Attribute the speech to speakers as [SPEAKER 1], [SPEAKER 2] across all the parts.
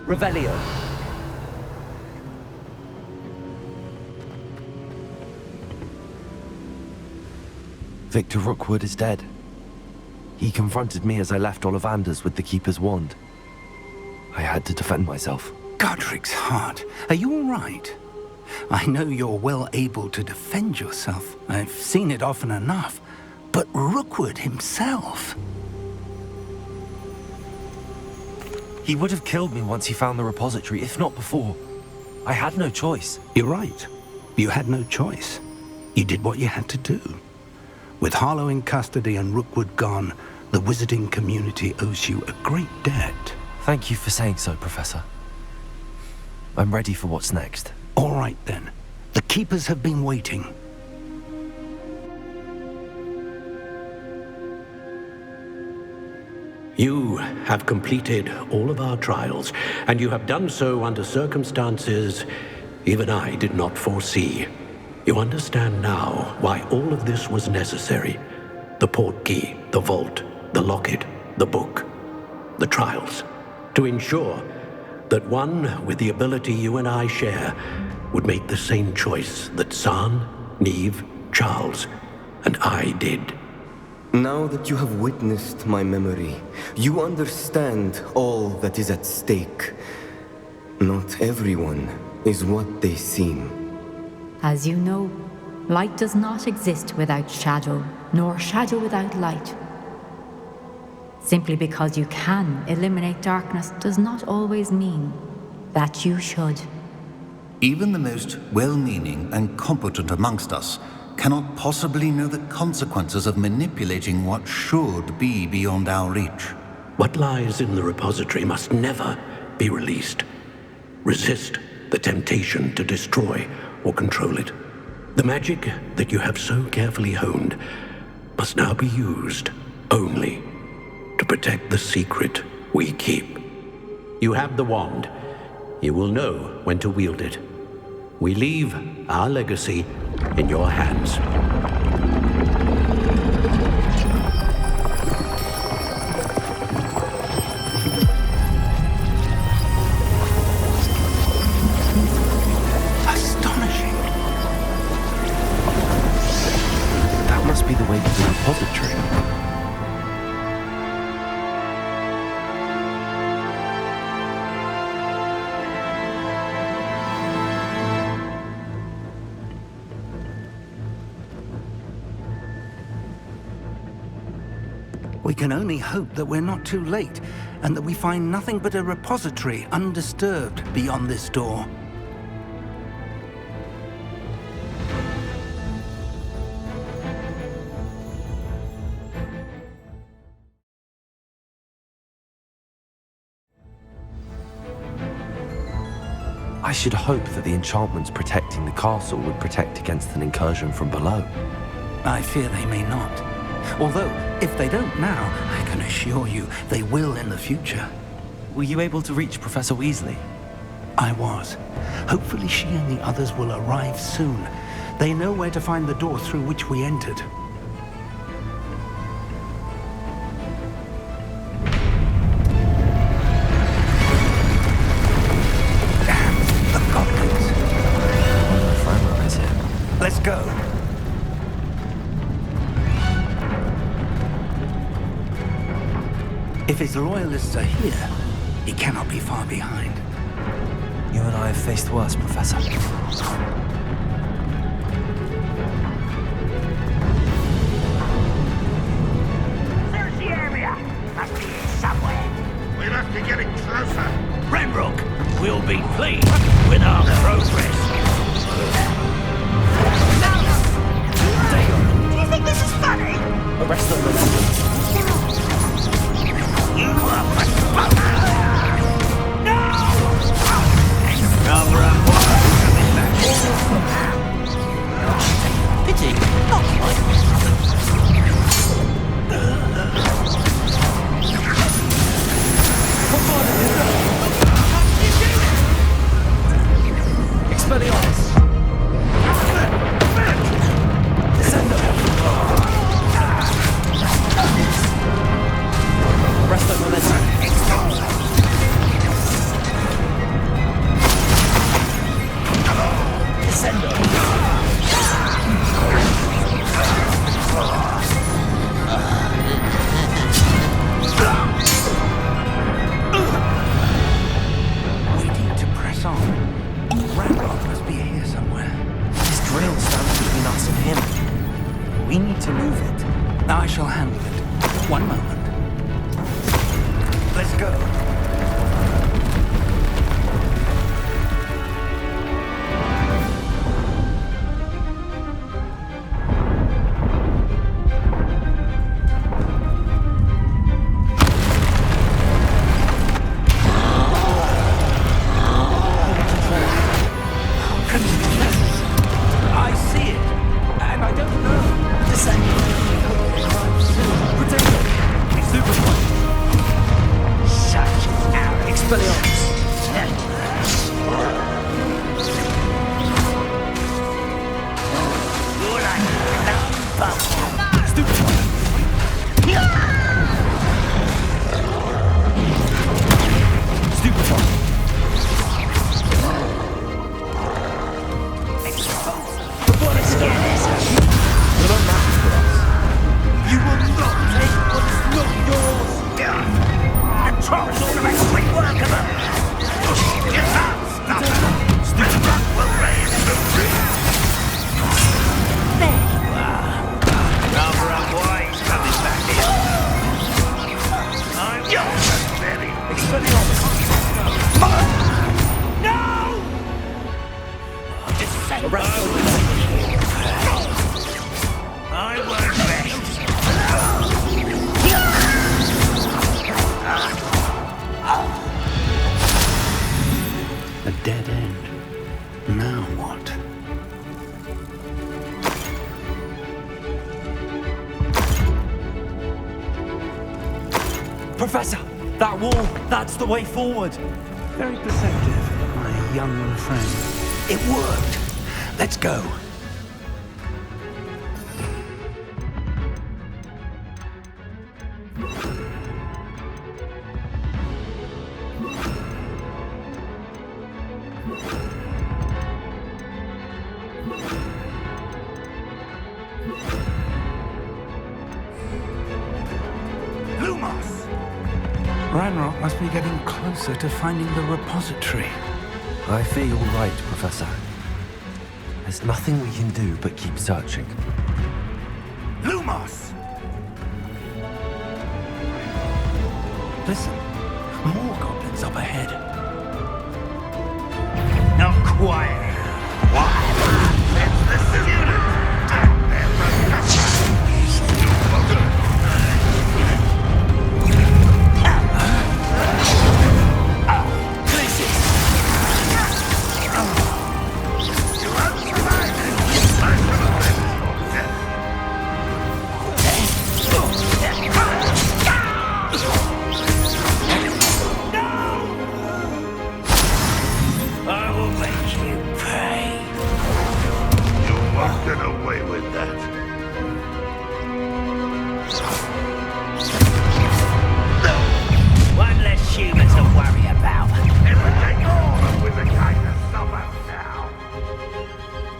[SPEAKER 1] Revelio.
[SPEAKER 2] Victor Rookwood is dead. He confronted me as I left Ollivander's with the Keeper's wand. I had to defend myself.
[SPEAKER 3] Godric's heart, are you all right? I know you're well able to defend yourself. I've seen it often enough. But Rookwood himself...
[SPEAKER 2] He would have killed me once he found the repository, if not before. I had no choice.
[SPEAKER 3] You're right. You had no choice. You did what you had to do. With Harlow in custody and Rookwood gone, the wizarding community owes you a great debt.
[SPEAKER 2] Thank you for saying so, Professor. I'm ready for what's next.
[SPEAKER 3] All right, then. The Keepers have been waiting.
[SPEAKER 4] You have completed all of our trials, and you have done so under circumstances even I did not foresee. You understand now why all of this was necessary. The portkey, the vault, the locket, the book, the trials. To ensure that one with the ability you and I share would make the same choice that San, Neve, Charles, and I did.
[SPEAKER 5] Now that you have witnessed my memory, you understand all that is at stake. Not everyone is what they seem.
[SPEAKER 6] As you know, light does not exist without shadow, nor shadow without light. Simply because you can eliminate darkness does not always mean that you should.
[SPEAKER 7] Even the most well-meaning and competent amongst us cannot possibly know the consequences of manipulating what should be beyond our reach.
[SPEAKER 4] What lies in the repository must never be released. Resist the temptation to destroy or control it. The magic that you have so carefully honed must now be used only to protect the secret we keep. You have the wand. You will know when to wield it. We leave our legacy in your hands.
[SPEAKER 3] Astonishing.
[SPEAKER 2] That must be the way to the repository.
[SPEAKER 3] We can only hope that we're not too late, and that we find nothing but a repository undisturbed beyond this door.
[SPEAKER 2] I should hope that the enchantments protecting the castle would protect against an incursion from below.
[SPEAKER 3] I fear they may not. Although, if they don't now, I can assure you they will in the future.
[SPEAKER 2] Were you able to reach Professor Weasley?
[SPEAKER 3] I was. Hopefully she and the others will arrive soon. They know where to find the door through which we entered. Damn, the goblins.
[SPEAKER 2] My friend is here.
[SPEAKER 3] Let's go. If his loyalists are here, he cannot be far behind.
[SPEAKER 2] You and I have faced worse, Professor.
[SPEAKER 8] Search the area! Must be here somewhere.
[SPEAKER 9] We must be getting closer.
[SPEAKER 8] Renbrook will be pleased with our progress. Do you think this is funny?
[SPEAKER 2] Arrest them.
[SPEAKER 8] You are no! Rather unwise coming back. Pity, not quite.
[SPEAKER 2] Expelliarmus! Descendo! Presto momentum!
[SPEAKER 3] shall handle it. One moment. Let's go. A dead end. Now what?
[SPEAKER 2] Professor! That wall! That's the way forward!
[SPEAKER 3] Very perceptive, my young friend. It worked. Let's go. Ranrock must be getting closer to finding the repository.
[SPEAKER 2] I fear you're right, Professor. There's nothing we can do but keep searching.
[SPEAKER 3] Lumos! Listen, more goblins up ahead.
[SPEAKER 8] Not quite. Why? It's the student and their professor.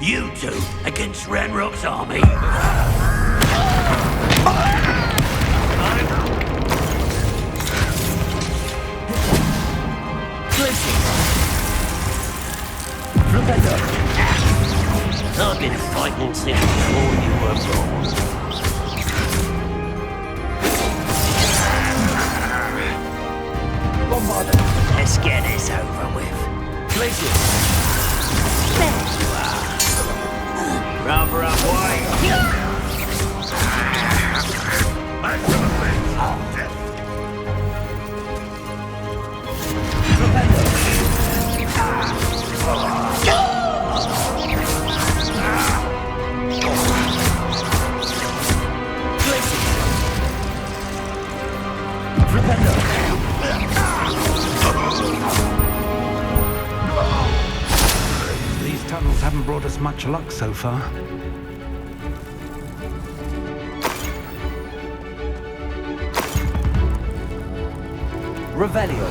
[SPEAKER 8] You two against Ranrock's army? I've been fighting since before you were born. Let's get this over with. Places. There you are. Rather up wide.
[SPEAKER 3] These tunnels haven't brought us much luck so far.
[SPEAKER 2] Revelio.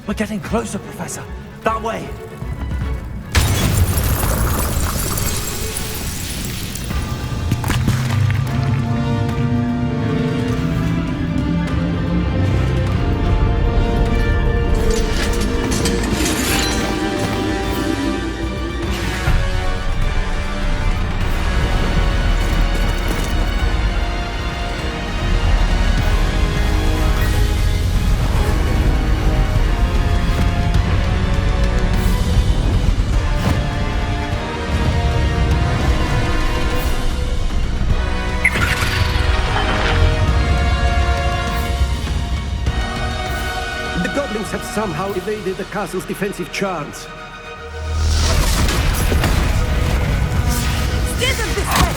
[SPEAKER 2] We're getting closer, Professor. That way.
[SPEAKER 3] somehow evaded the castle's defensive charms.
[SPEAKER 1] Steer them this way!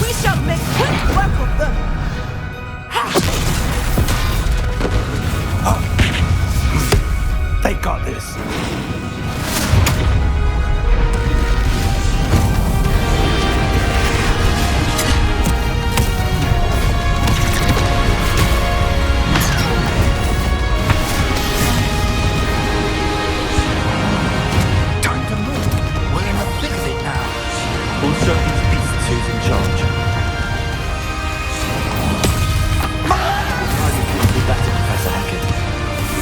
[SPEAKER 1] We shall make quick work of them!
[SPEAKER 3] They got this.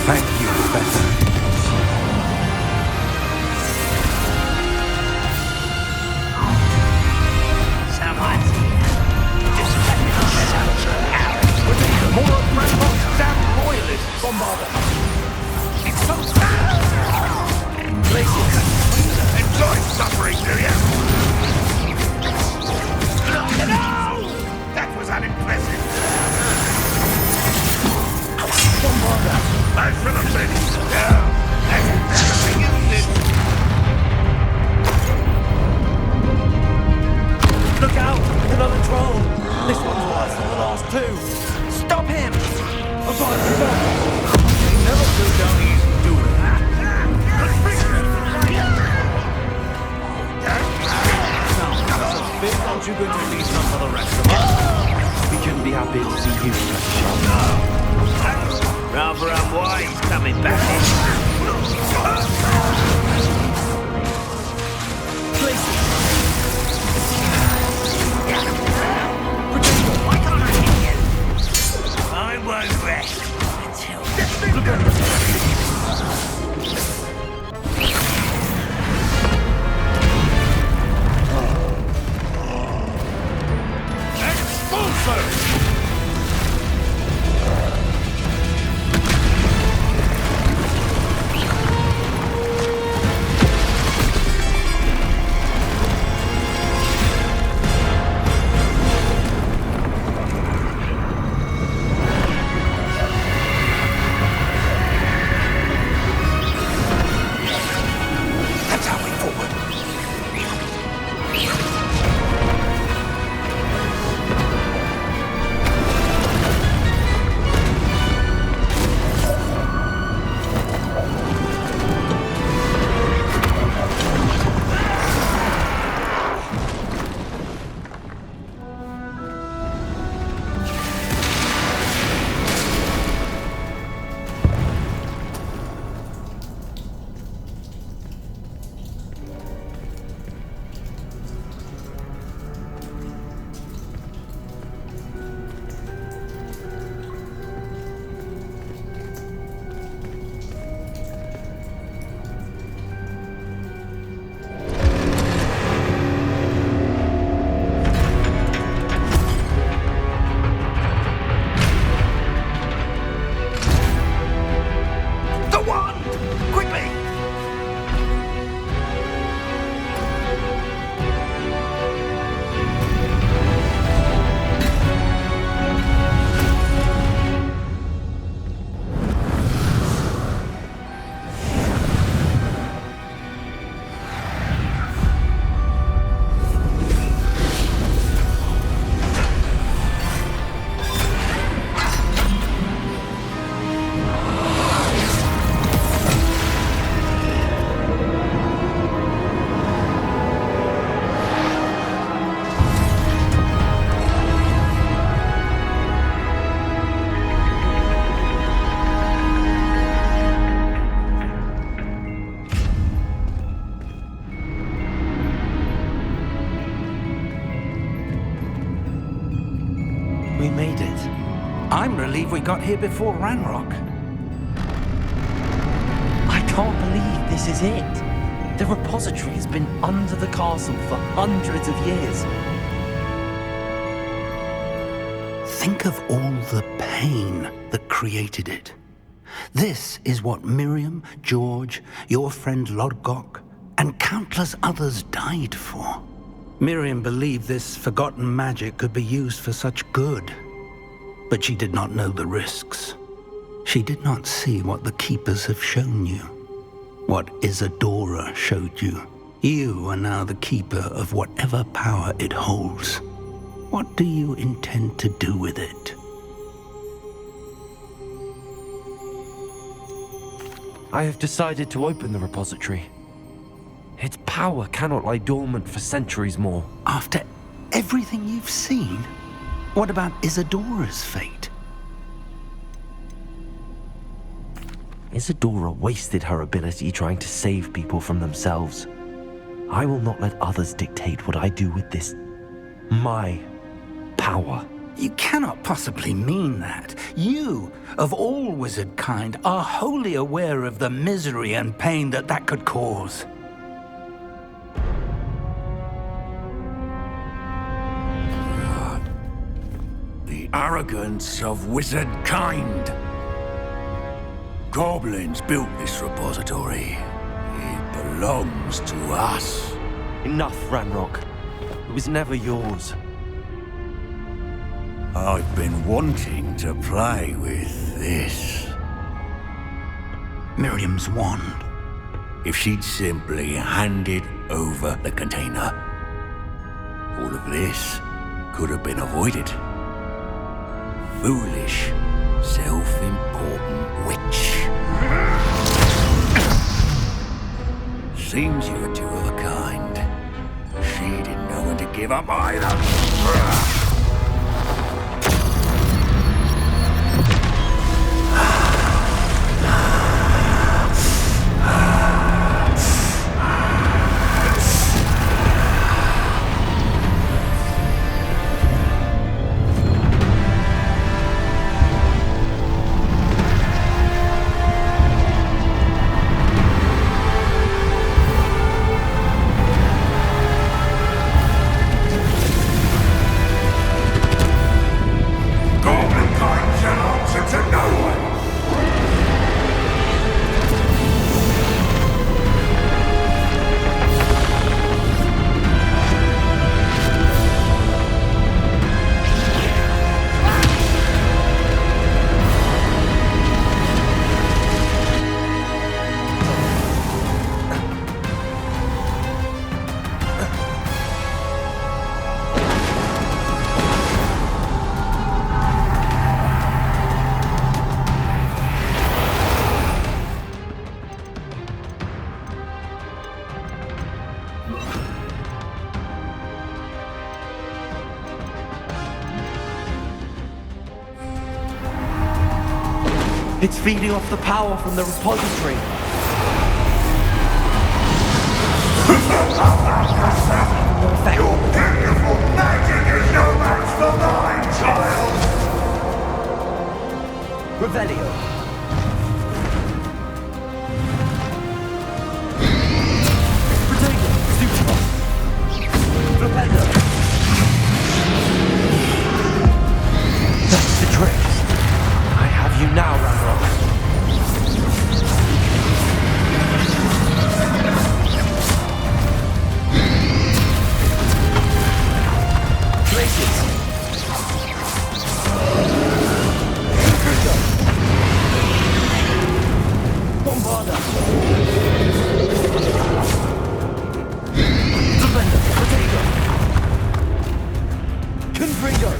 [SPEAKER 3] Thank you, Professor.
[SPEAKER 8] Someone's here. Just let me out.
[SPEAKER 3] More of Ranrock's damn royalists, Bombarder. It's so sad.
[SPEAKER 8] Enjoy suffering, do you? No! That was unimpressive.
[SPEAKER 3] Bombarder.
[SPEAKER 8] Most for the finish. Now, that's embarrassing, isn't it?
[SPEAKER 2] Look out! Another troll! This one's worse than the last two! Stop him!
[SPEAKER 8] Never go down easy, do it.
[SPEAKER 2] Aren't you going to leave some for the rest of us? We couldn't be happy to see you,
[SPEAKER 8] Rather unwise coming back in. Why can't I hit you? I won't rest until...
[SPEAKER 2] We made it.
[SPEAKER 3] I'm relieved we got here before Ranrock.
[SPEAKER 2] I can't believe this is it. The repository has been under the castle for hundreds of years.
[SPEAKER 3] Think of all the pain that created it. This is what Miriam, George, your friend Lodgok, and countless others died for. Miriam believed this forgotten magic could be used for such good, but she did not know the risks. She did not see what the Keepers have shown you, what Isadora showed you. You are now the Keeper of whatever power it holds. What do you intend to do with it?
[SPEAKER 2] I have decided to open the repository. Its power cannot lie dormant for centuries more.
[SPEAKER 3] After everything you've seen, what about Isadora's fate?
[SPEAKER 2] Isadora wasted her ability trying to save people from themselves. I will not let others dictate what I do with this. My power.
[SPEAKER 3] You cannot possibly mean that. You, of all wizard kind, are wholly aware of the misery and pain that could cause.
[SPEAKER 8] The arrogance of wizard kind. Goblins built this repository. It belongs to us.
[SPEAKER 2] Enough, Ranrock. It was never yours.
[SPEAKER 8] I've been wanting to play with this.
[SPEAKER 3] Miriam's wand.
[SPEAKER 8] If she'd simply handed over the container, all of this could have been avoided. Foolish, self-important witch. Seems you were two of a kind. She didn't know when to give up either.
[SPEAKER 2] It's feeding off the power from the repository.
[SPEAKER 8] Your beautiful magic is no match for mine, child!
[SPEAKER 2] Revelio. Protego. Stupefy. Flipendo. That's the trick. I have you now, Ranrock. Places. Bombarda. Defender. Protego. Confringo.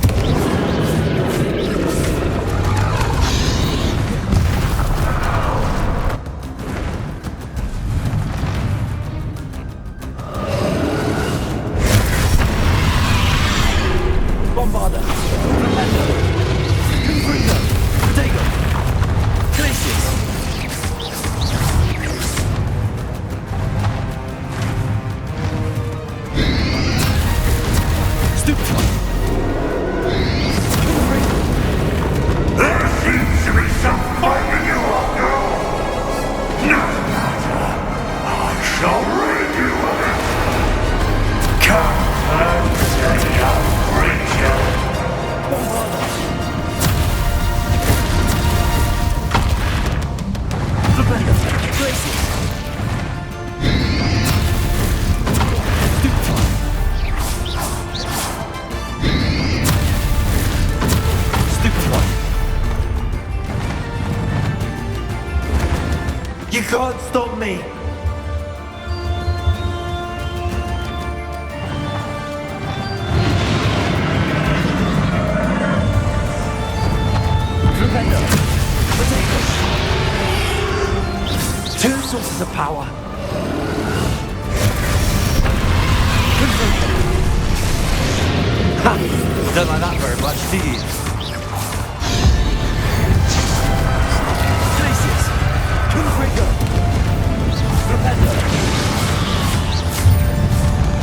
[SPEAKER 2] Bombarda. Defender. Confringo. Protego. Glacius. Stupefy. Confringo.
[SPEAKER 8] There seems to be some fight in you after all. No matter. I shall rid you of it. Come and see a creature.
[SPEAKER 2] can't stop me! Two sources of power. Ha! Don't like that very much, do you? Places. Configure. Propender.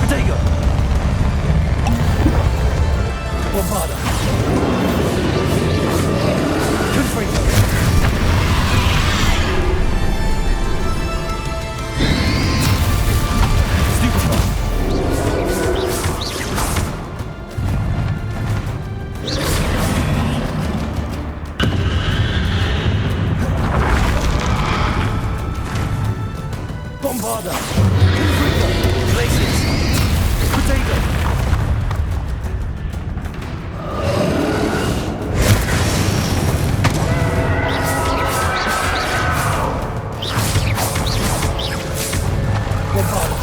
[SPEAKER 2] Protego. Bombarda. Configure. Bombarda! Configure! Places! Potato! Bombarda!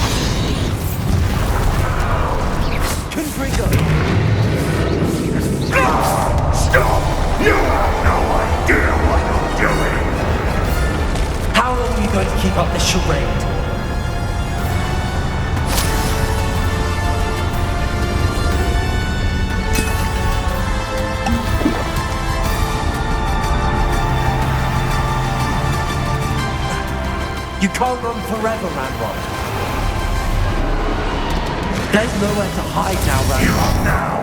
[SPEAKER 2] Configure!
[SPEAKER 8] Stop! You have no idea what you're doing!
[SPEAKER 2] How long are you going to keep up this charade? You can't run forever, Ranrock. There's nowhere to hide now,
[SPEAKER 8] Give
[SPEAKER 2] Ranrock.
[SPEAKER 8] up now,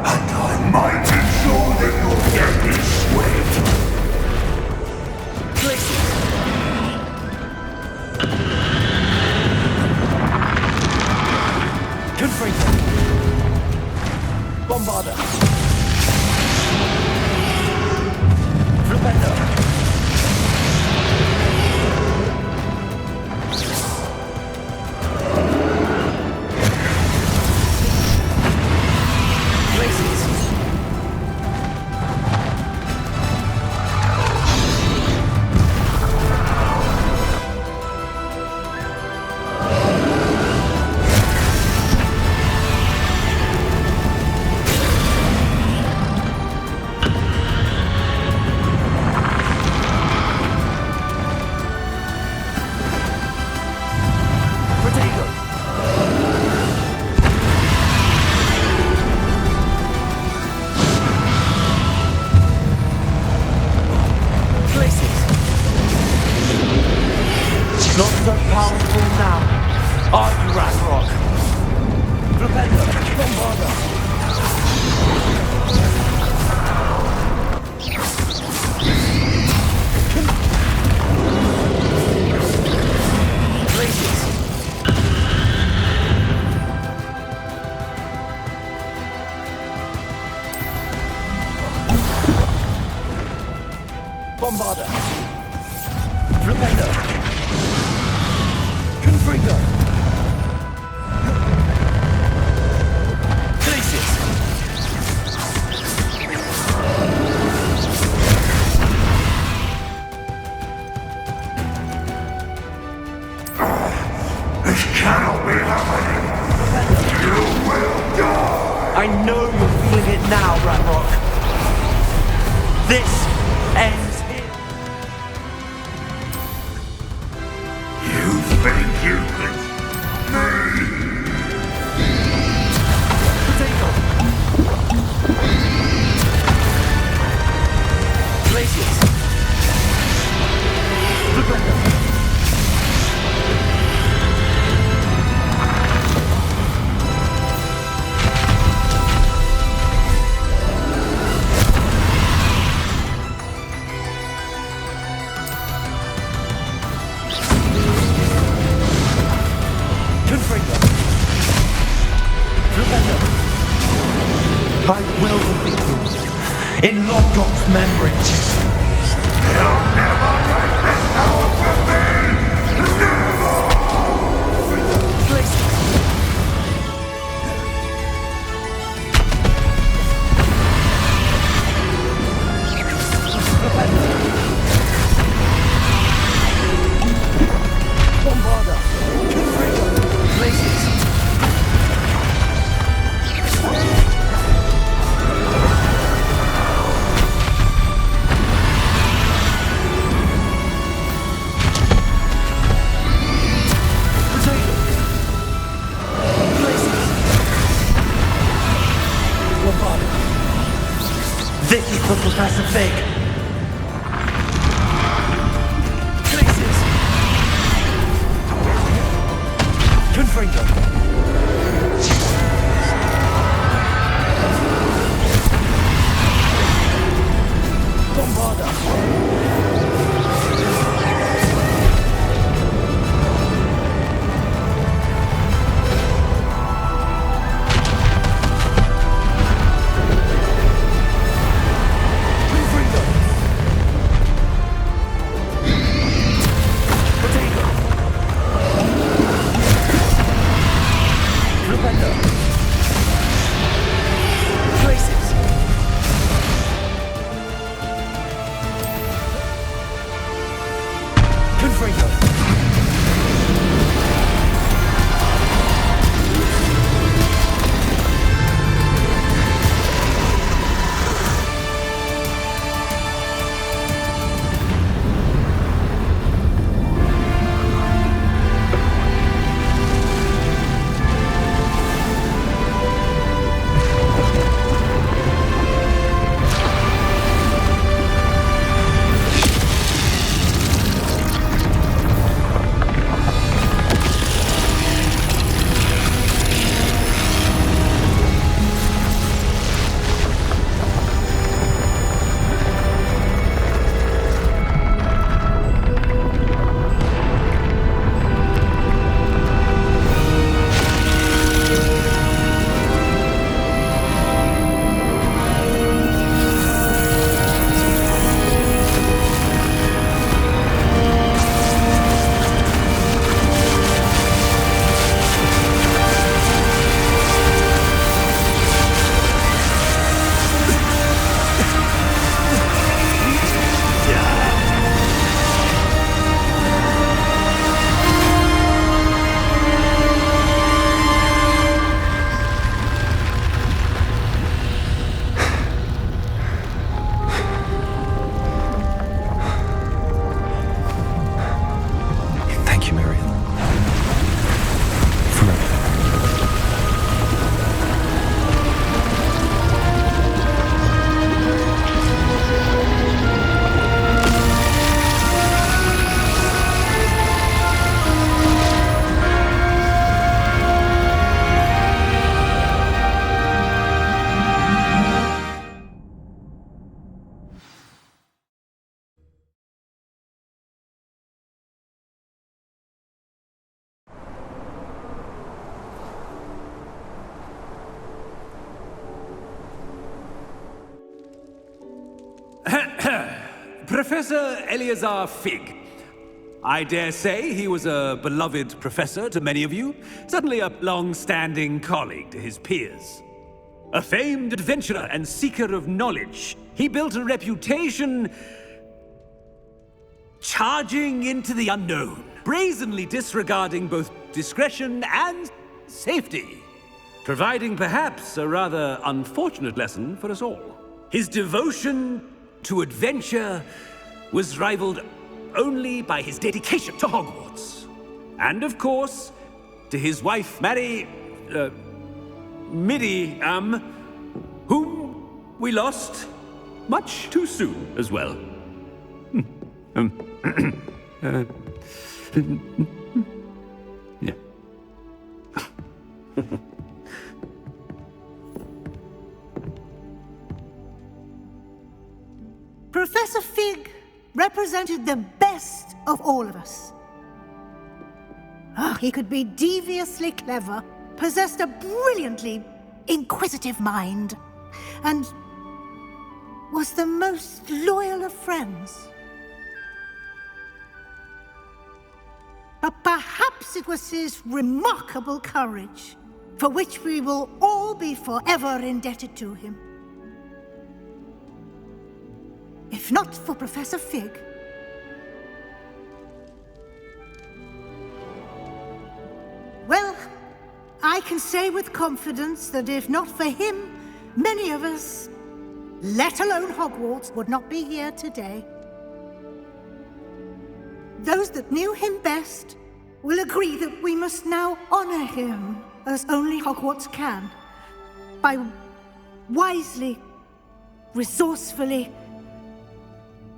[SPEAKER 8] and I might ensure that your death is swift.
[SPEAKER 2] Places. Confringo. Bombarda. Flipendo. Places. Protego. Places. Not so powerful now, are you, Ranrock? Flipendo. Bombarda. Places. Bombarda. Flipendo. Confringo. Places.
[SPEAKER 8] This cannot be happening. You will die.
[SPEAKER 2] I know you're feeling it now, Ranrock. This ends here.
[SPEAKER 8] You think you can me?
[SPEAKER 2] Potato. Places. Flipendo. Confringo. Flipendo. I will defeat you in Lodgok's memory.
[SPEAKER 8] You'll never get this power from me! Never!
[SPEAKER 2] Places. Flipendo. For Professor Fig! Places! Confringo! Bombarda!
[SPEAKER 9] Professor Eleazar Fig. I dare say he was a beloved professor to many of you, certainly a long-standing colleague to his peers. A famed adventurer and seeker of knowledge, he built a reputation charging into the unknown, brazenly disregarding both discretion and safety, providing perhaps a rather unfortunate lesson for us all. His devotion to adventure was rivaled only by his dedication to Hogwarts. And of course, to his wife, Miriam, whom we lost much too soon as well. Yeah.
[SPEAKER 10] Professor Fig represented the best of all of us. He could be deviously clever, possessed a brilliantly inquisitive mind, and was the most loyal of friends. But perhaps it was his remarkable courage, for which we will all be forever indebted to him. If not for Professor Fig, well, I can say with confidence that if not for him, many of us, let alone Hogwarts, would not be here today. Those that knew him best will agree that we must now honor him as only Hogwarts can, by wisely resourcefully,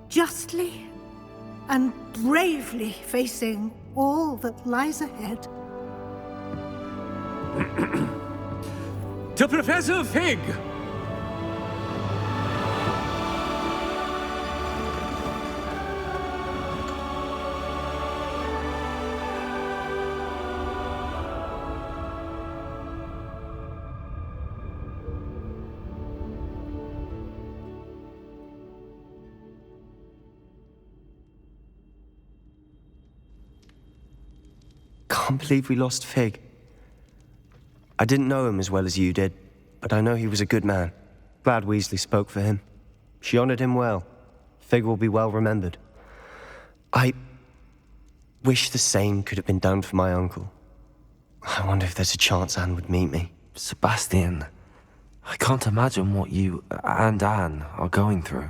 [SPEAKER 10] justly, and bravely facing all that lies ahead.
[SPEAKER 9] To Professor Fig!
[SPEAKER 11] Can't believe we lost Fig. I didn't know him as well as you did, but I know he was a good man. Glad Weasley spoke for him. She honored him well. Fig will be well remembered. I wish the same could have been done for my uncle. I wonder if there's a chance Anne would meet me.
[SPEAKER 2] Sebastian, I can't imagine what you and Anne are going through.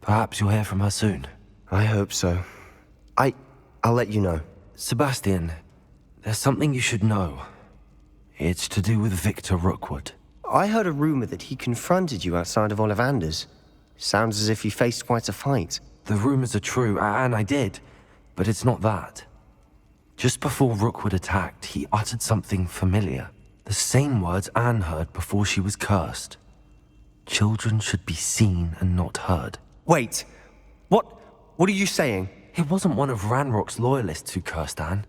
[SPEAKER 2] Perhaps you'll hear from her soon.
[SPEAKER 11] I hope so. I'll let you know.
[SPEAKER 2] Sebastian, there's something you should know. It's to do with Victor Rookwood.
[SPEAKER 11] I heard a rumor that he confronted you outside of Ollivander's. Sounds as if he faced quite a fight.
[SPEAKER 2] The rumors are true, and I did, but it's not that. Just before Rookwood attacked, he uttered something familiar. The same words Anne heard before she was cursed. Children should be seen and not heard.
[SPEAKER 11] Wait, what are you saying?
[SPEAKER 2] It wasn't one of Ranrock's loyalists who cursed Anne.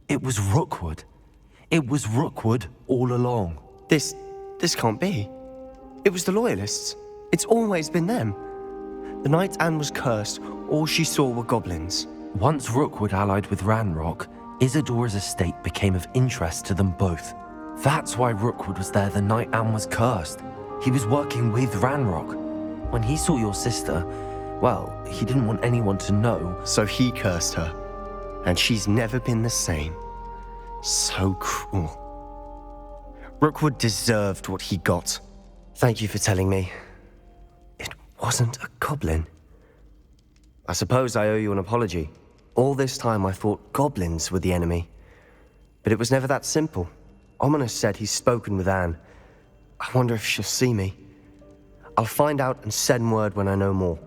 [SPEAKER 2] It was Rookwood. It was Rookwood all along.
[SPEAKER 11] This can't be. It was the Loyalists. It's always been them. The night Anne was cursed, all she saw were goblins.
[SPEAKER 2] Once Rookwood allied with Ranrock, Isadora's estate became of interest to them both. That's why Rookwood was there the night Anne was cursed. He was working with Ranrock. When he saw your sister, well, he didn't want anyone to know.
[SPEAKER 11] So he cursed her. And she's never been the same. So cruel. Rookwood deserved what he got. Thank you for telling me. It wasn't a goblin. I suppose I owe you an apology. All this time I thought goblins were the enemy. But it was never that simple. Ominous said he's spoken with Anne. I wonder if she'll see me. I'll find out and send word when I know more.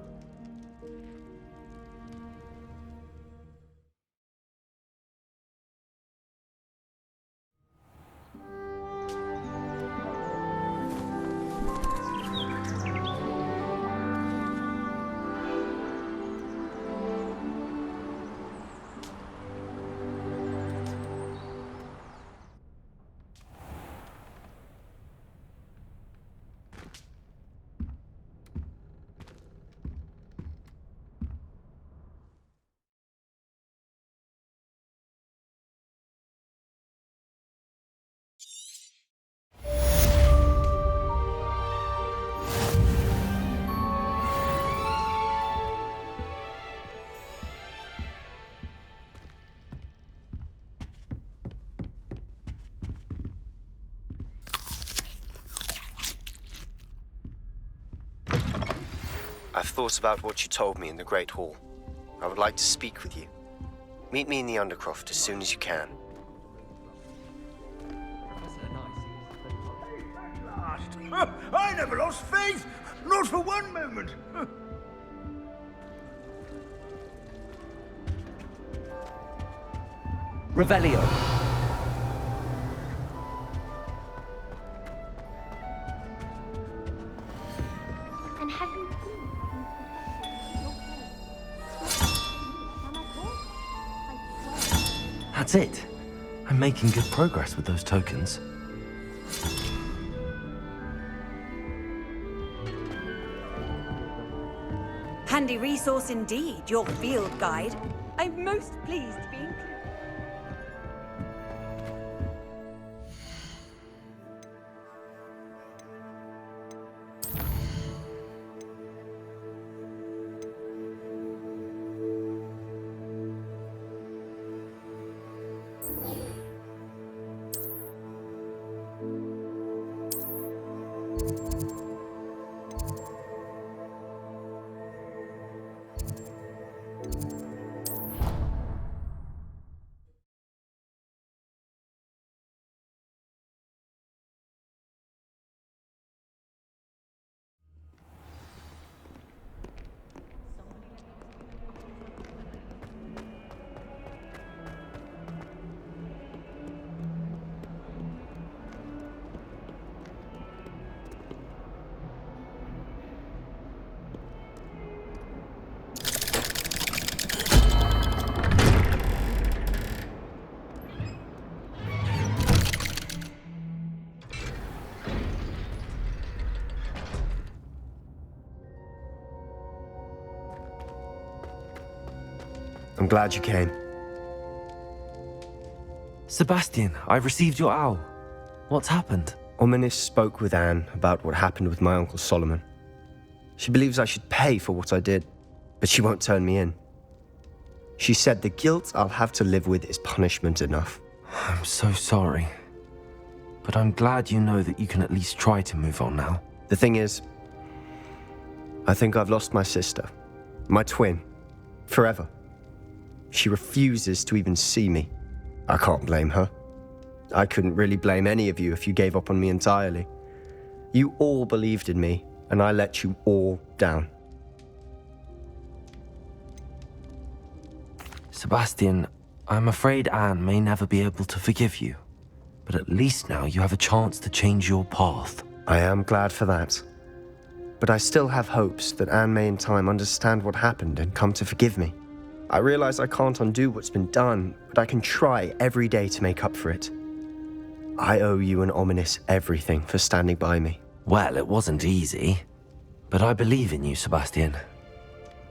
[SPEAKER 11] I've thought about what you told me in the Great Hall. I would like to speak with you. Meet me in the Undercroft as soon as you can.
[SPEAKER 8] I never lost faith, not for one moment.
[SPEAKER 2] Revelio. That's it. I'm making good progress with those tokens.
[SPEAKER 1] Handy resource indeed, your field guide. I'm most pleased to be included.
[SPEAKER 11] I'm glad you came.
[SPEAKER 2] Sebastian, I received your owl. What's happened?
[SPEAKER 11] Ominis spoke with Anne about what happened with my Uncle Solomon. She believes I should pay for what I did, but she won't turn me in. She said the guilt I'll have to live with is punishment enough.
[SPEAKER 2] I'm so sorry. But I'm glad you know that you can at least try to move on now.
[SPEAKER 11] The thing is, I think I've lost my sister, my twin, forever. She refuses to even see me. I can't blame her. I couldn't really blame any of you if you gave up on me entirely. You all believed in me, and I let you all down.
[SPEAKER 2] Sebastian, I'm afraid Anne may never be able to forgive you. But at least now you have a chance to change your path.
[SPEAKER 11] I am glad for that. But I still have hopes that Anne may in time understand what happened and come to forgive me. I realize I can't undo what's been done, but I can try every day to make up for it. I owe you and Ominis everything for standing by me.
[SPEAKER 2] Well, it wasn't easy. But I believe in you, Sebastian.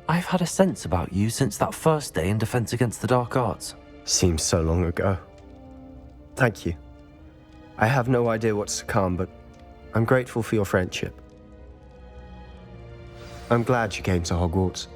[SPEAKER 2] I've had a sense about you since that first day in Defense Against the Dark Arts.
[SPEAKER 11] Seems so long ago. Thank you. I have no idea what's to come, but I'm grateful for your friendship. I'm glad you came to Hogwarts.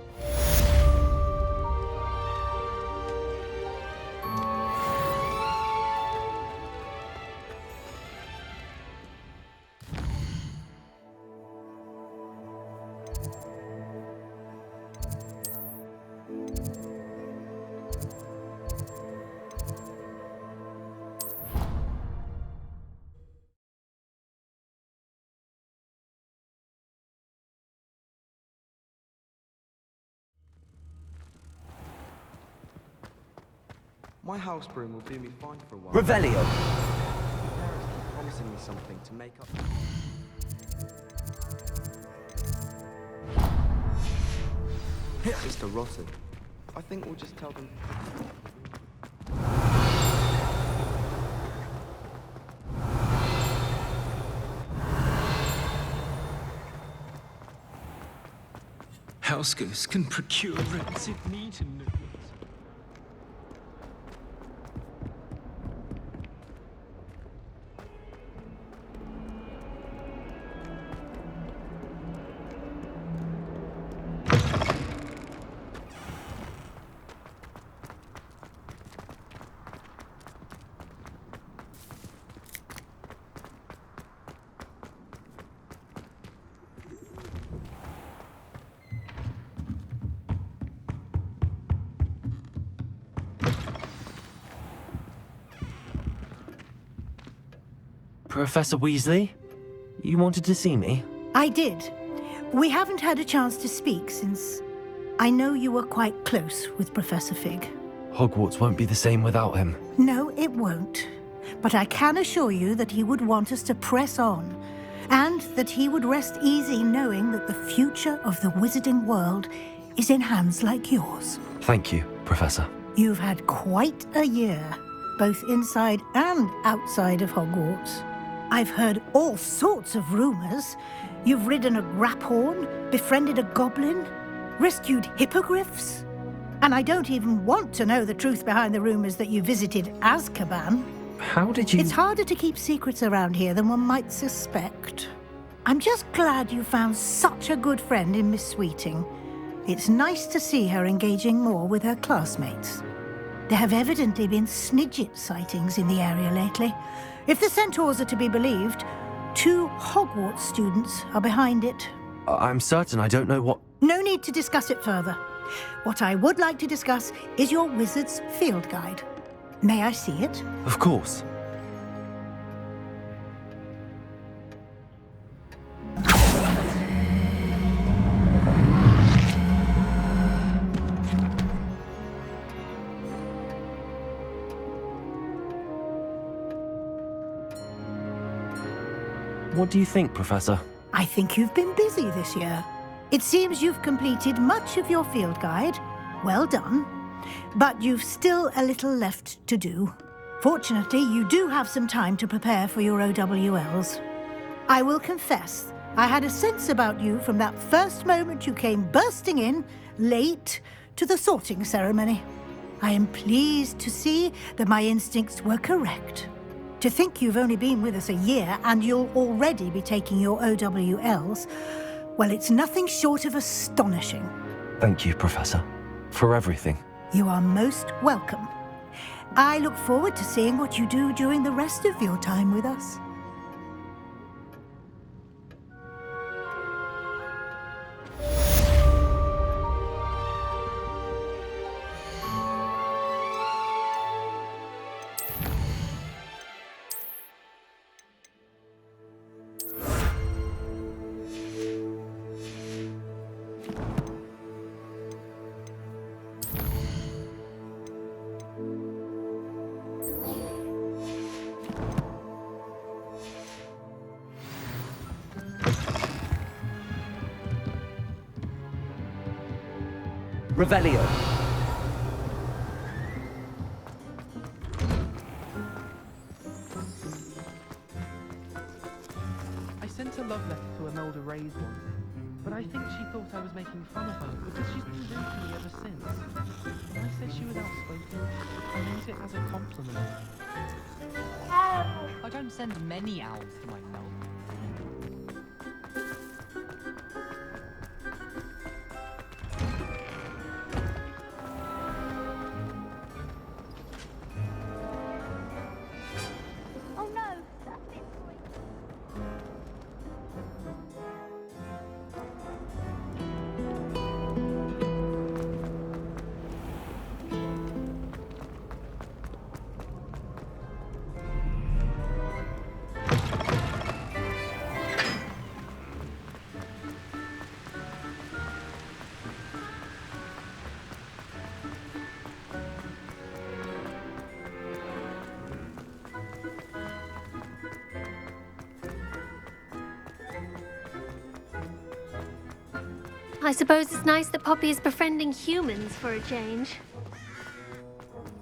[SPEAKER 12] My house broom will do me fine for a while.
[SPEAKER 2] Revelio!
[SPEAKER 12] My parents keep promising me something to make up. Mr. Rotten. I think we'll just tell them.
[SPEAKER 13] House ghosts can procure rancid meat and noodles.
[SPEAKER 2] Professor Weasley? You wanted to see me?
[SPEAKER 10] I did. We haven't had a chance to speak since I know you were quite close with Professor Fig.
[SPEAKER 2] Hogwarts won't be the same without him.
[SPEAKER 10] No, it won't. But I can assure you that he would want us to press on, and that he would rest easy knowing that the future of the wizarding world is in hands like yours.
[SPEAKER 2] Thank you, Professor.
[SPEAKER 10] You've had quite a year, both inside and outside of Hogwarts. I've heard all sorts of rumors. You've ridden a graphorn, befriended a goblin, rescued hippogriffs. And I don't even want to know the truth behind the rumors that you visited Azkaban.
[SPEAKER 2] How did you...
[SPEAKER 10] It's harder to keep secrets around here than one might suspect. I'm just glad you found such a good friend in Miss Sweeting. It's nice to see her engaging more with her classmates. There have evidently been Snidget sightings in the area lately. If the centaurs are to be believed, 2 Hogwarts students are behind it.
[SPEAKER 2] I'm certain I don't know what...
[SPEAKER 10] No need to discuss it further. What I would like to discuss is your wizard's field guide. May I see it?
[SPEAKER 2] Of course. What do you think, Professor?
[SPEAKER 10] I think you've been busy this year. It seems you've completed much of your field guide. Well done. But you've still a little left to do. Fortunately, you do have some time to prepare for your OWLs. I will confess, I had a sense about you from that first moment you came bursting in, late, to the sorting ceremony. I am pleased to see that my instincts were correct. To think you've only been with us a year and you'll already be taking your OWLs, well, it's nothing short of astonishing.
[SPEAKER 2] Thank you, Professor, for everything.
[SPEAKER 10] You are most welcome. I look forward to seeing what you do during the rest of your time with us.
[SPEAKER 11] Revelio.
[SPEAKER 12] I sent a love letter to Imelda Ray's once, but I think she thought I was making fun of her because she's been rude to me ever since. When I said she was outspoken, I meant it as a compliment.
[SPEAKER 14] I don't send many owls to my Imelda.
[SPEAKER 15] I suppose it's nice that Poppy is befriending humans for a change.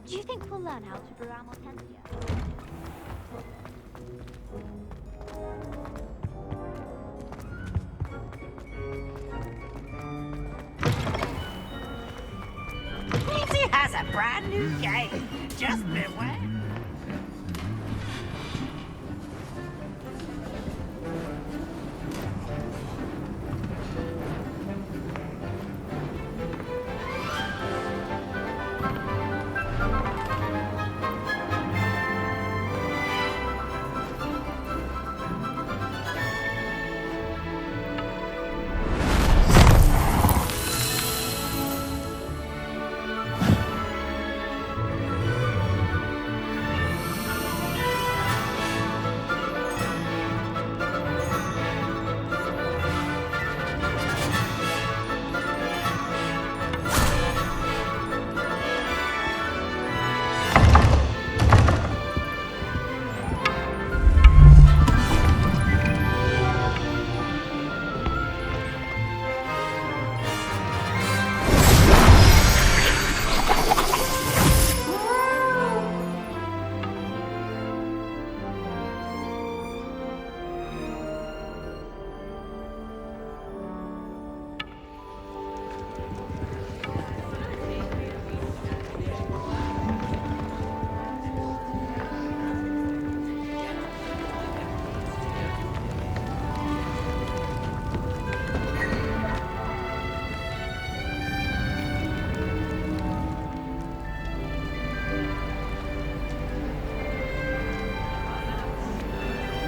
[SPEAKER 16] Do you think we'll learn how to brew Amortensia?
[SPEAKER 17] Easy has a brand new game. Just beware.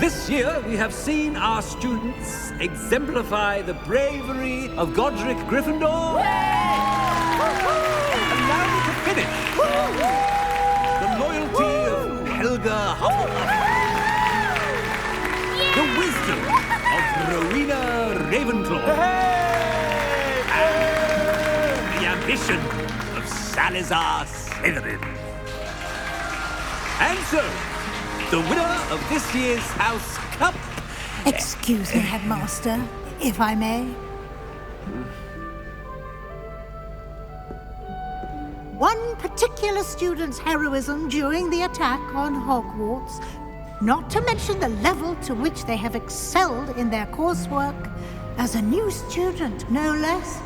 [SPEAKER 9] This year, we have seen our students exemplify the bravery of Godric Gryffindor. And now to finish, the loyalty of Helga Hufflepuff. The wisdom of Rowena Ravenclaw. And the ambition of Salazar Slytherin. And so, the winner of this year's House Cup...
[SPEAKER 10] Excuse me, Headmaster, if I may. One particular student's heroism during the attack on Hogwarts, not to mention the level to which they have excelled in their coursework, as a new student, no less.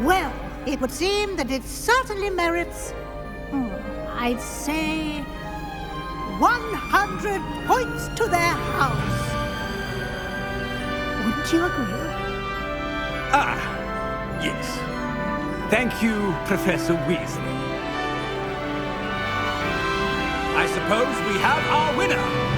[SPEAKER 10] Well, it would seem that it certainly merits, I'd say, 100 points to their house. Wouldn't you agree?
[SPEAKER 9] Ah, yes. Thank you, Professor Weasley. I suppose we have our winner.